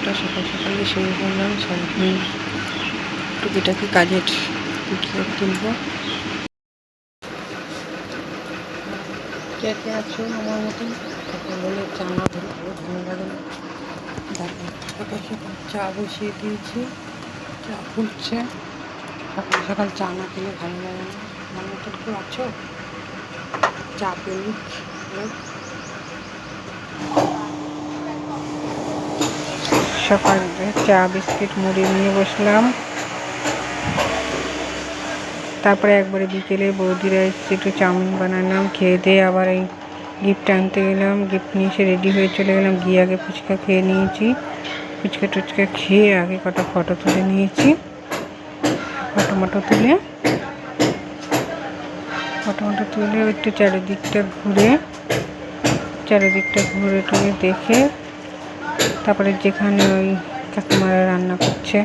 ঘরটা সকাল সকালে শুরু করলাম। সারাদিন টুকিটাকি কাজের গুছিয়ে তুলব। কে কে আছো আমার মতন সকালবেলা চা না ধরে পুরো ভালো লাগে না। দেখো সকাল সকাল চা বসিয়ে দিয়েছি, চা ফুটছে। সকাল সকাল চা না খেলে ভালো লাগে না। আমার মতন কেউ আছো চা প্রেমিক লোক? সকালে চা বিস্কিট মুড়ি নিয়ে বসলাম। তারপরে একবারে বিকেলে বৌদিরা এসে একটু চাউমিন বানালাম, খেয়ে দিয়ে আবার এই গিফট আনতে গেলাম। গিফট নিয়ে এসে রেডি হয়ে চলে গেলাম। গিয়ে আগে ফুচকা খেয়ে নিয়েছি। ফুচকা টুচকা খেয়ে আগে কটা ফটো তুলে নিয়েছি। ফটো তুলে একটু চারিদিকটা ঘুরে টুরে দেখে তারপরে যেখানে ওই কাকিমারা রান্না করছে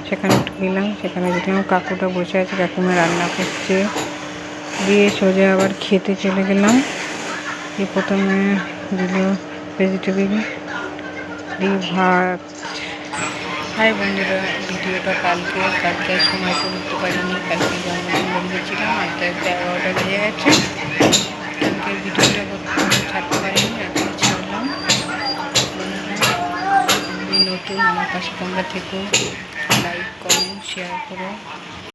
সেখানে একটু গেলাম। সেখানে দেখলাম কাকুটা বসে আছে, কাকিমা রান্না করছে। দিয়ে সোজা আবার খেতে চলে গেলাম। প্রথমে দিল ভেজিটেবিল দিয়ে ভাত। হাই বন্ধুরা, ভিডিওটা কালকে সময় করতে পারিনি। কালকে জন্মদিন বেরিয়েছিলাম, আজকে 11টা বেজে গেছে। কালকের ভিডিওটা ছাড়তে পারিনি, আজকে ছাড়লাম। নতুন আমার পাশে তোমরা থেকো, লাইক কমেন্ট শেয়ার করো।